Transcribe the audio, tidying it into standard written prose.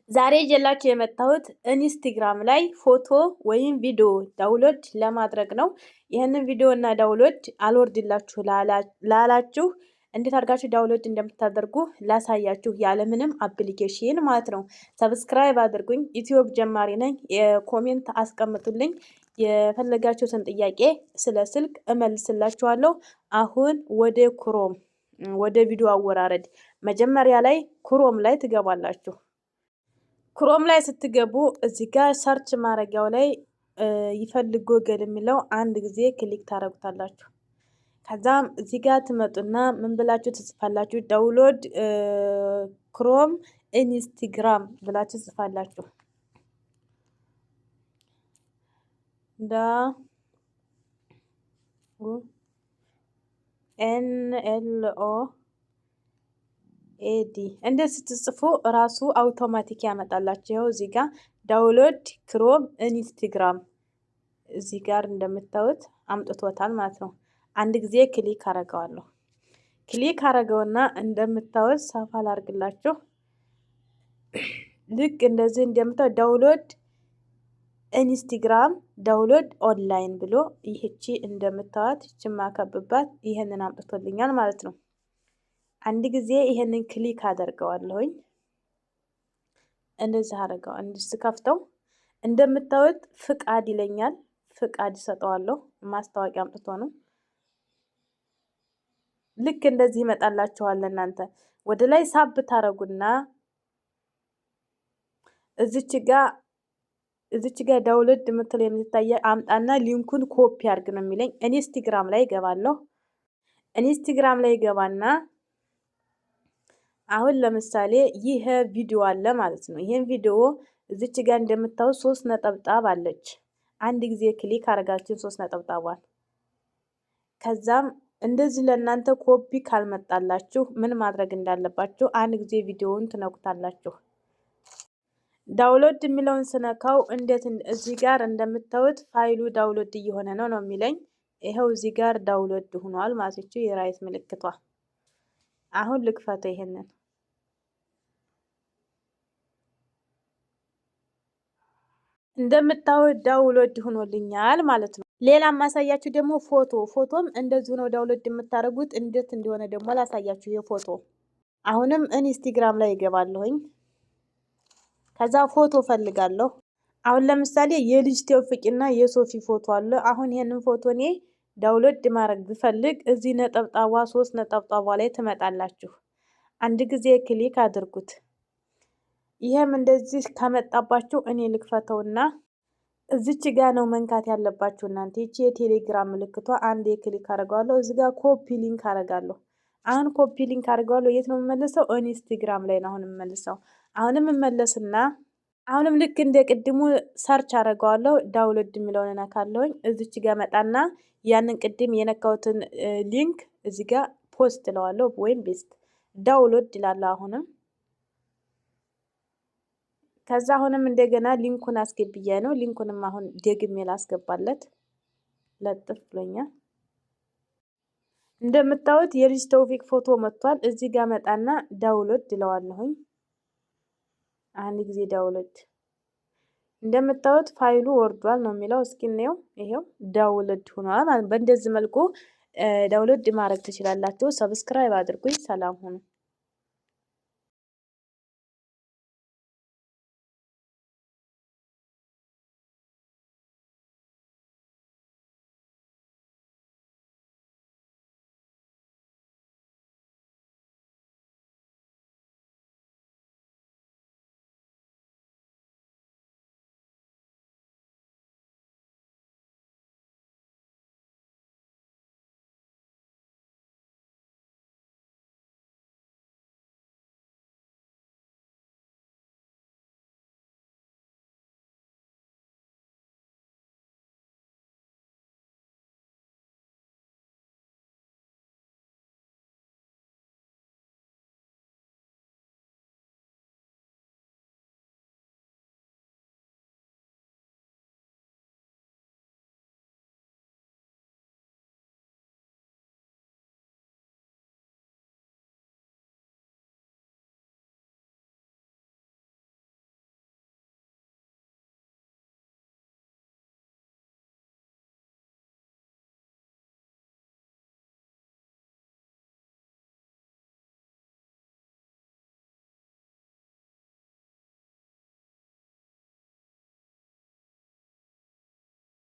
ዛሬ ይዤላችሁ የመጣሁት ኢንስታግራም ላይ ፎቶ ወይም ቪዲዮ ዳውንሎድ ለማድረግ ነው። ይህንን ቪዲዮ እና ዳውንሎድ አልወርድላችሁ ላላችሁ እንዴት አድርጋችሁ ዳውንሎድ እንደምታደርጉ ላሳያችሁ ያለምንም አፕሊኬሽን ማለት ነው። ሰብስክራይብ አድርጉኝ። ዩቲዩብ ጀማሪ ነኝ። የኮሜንት አስቀምጡልኝ። የፈለጋችሁትን ጥያቄ ስለ ስልክ እመልስላችኋለሁ። አሁን ወደ ቪዲዮ አወራረድ መጀመሪያ ላይ ክሮም ላይ ትገባላችሁ። ክሮም ላይ ስትገቡ እዚህ ጋር ሰርች ማድረጊያው ላይ ይፈልግ ጎግል የሚለው አንድ ጊዜ ክሊክ ታረጉታላችሁ። ከዛም እዚህ ጋር ትመጡና ምን ብላችሁ ትጽፋላችሁ? ዳውንሎድ ክሮም ኢንስታግራም ብላችሁ ትጽፋላችሁ። NLO ኤዲ እንደዚህ ስትጽፉ ራሱ አውቶማቲክ ያመጣላችሁ። እዚህ ጋር ዳውንሎድ ክሮም ኢንስታግራም እዚህ ጋር እንደምታዩት አምጥቶታል ማለት ነው። አንድ ጊዜ ክሊክ አረጋዋለሁ። ክሊክ አረገውና እንደምታዩት ሰፋ ላርግላችሁ። ልክ እንደዚህ እንደምታዩት ዳውንሎድ ኢንስታግራም ዳውንሎድ ኦንላይን ብሎ ይህቺ እንደምታዩት ማከብባት ይሄንን አምጥቶልኛል ማለት ነው። አንድ ጊዜ ይሄንን ክሊክ አደርገዋለሁኝ። እንደዚህ አደርገው እንድስከፍተው እንደምታዩት ፍቃድ ይለኛል። ፍቃድ ሰጠዋለሁ። ማስታወቂያ አምጥቶ ነው። ልክ እንደዚህ ይመጣላችኋል። እናንተ ወደ ላይ ሳብ ታረጉና እዚች ጋር ዳውንሎድ ምትል የምትታየ አምጣና ሊንኩን ኮፒ አድርግ ነው የሚለኝ። ኢንስታግራም ላይ ገባለሁ። ኢንስታግራም ላይ ገባና አሁን ለምሳሌ ይሄ ቪዲዮ አለ ማለት ነው። ይሄን ቪዲዮ እዚች ጋር እንደምታዩት 3 ነጠብጣብ አለች። አንድ ጊዜ ክሊክ አረጋችሁ 3 ነጠብጣቧን። ከዛም እንደዚህ ለእናንተ ኮፒ ካልመጣላችሁ ምን ማድረግ እንዳለባችሁ አንድ ጊዜ ቪዲዮውን ትነኩታላችሁ። ዳውንሎድ የሚለውን ስነካው እንዴት እዚህ ጋር እንደምታዩት ፋይሉ ዳውንሎድ እየሆነ ነው የሚለኝ። ይሄው እዚህ ጋር ዳውንሎድ ሆኗል ማለት ነው። የራይት ምልክቷ አሁን ልክፈተው። ይሄንን እንደምታዩት ዳውንሎድ ሆኖልኛል ማለት ነው። ሌላ ማሳያችሁ ደግሞ ፎቶም እንደዚሁ ነው ዳውንሎድ የምታደርጉት። እንዴት እንደሆነ ደግሞ ላሳያችሁ። የፎቶ አሁንም ኢንስታግራም ላይ ይገባለሁኝ። ከዛ ፎቶ ፈልጋለሁ። አሁን ለምሳሌ የልጅ ተውፊቅና የሶፊ ፎቶ አለ። አሁን ይሄንን ፎቶ እኔ ዳውንሎድ ማድረግ ብፈልግ እዚህ ነጠብጣቧ 3 ነጠብጣቧ ላይ ትመጣላችሁ። አንድ ጊዜ ክሊክ አድርጉት። ይሄም እንደዚህ ከመጣባችሁ እኔ ልክፈተውና እዚች ጋር ነው መንካት ያለባችሁ እናንተ። ይቺ የቴሌግራም ምልክቷ አንድ ክሊክ አደርጋለሁ። እዚህ ጋር ኮፒ ሊንክ አደርጋለሁ። አሁን ኮፒ ሊንክ አደርጋለሁ። የት ነው የምመለሰው? ኢንስታግራም ላይ ነው አሁን የምመለሰው። አሁንም እመለስና አሁንም ልክ እንደ ቅድሙ ሰርች አደርጋለሁ። ዳውንሎድ የሚለውን እነካለሁኝ። እዚች ጋር መጣና ያንን ቅድም የነካውትን ሊንክ እዚህ ጋር ፖስት እለዋለሁ ወይም ቤስት ዳውንሎድ ይላል። አሁንም ከዛ አሁንም እንደገና ሊንኩን አስገብያ ነው። ሊንኩንም አሁን ደግሜ ላስገባለት ለጥፍ ብሎኛል። እንደምታዩት የልጅ ተውፊቅ ፎቶ መጥቷል። እዚህ ጋር መጣና ዳውንሎድ ይለዋለሁኝ። አንድ ጊዜ ዳውንሎድ እንደምታዩት ፋይሉ ወርዷል ነው የሚለው። እስኪ እንየው። ይሄው ዳውንሎድ ሆኗል። በእንደዚህ መልኩ ዳውንሎድ ማድረግ ትችላላችሁ። ሰብስክራይብ አድርጉኝ። ሰላም ሁኑ።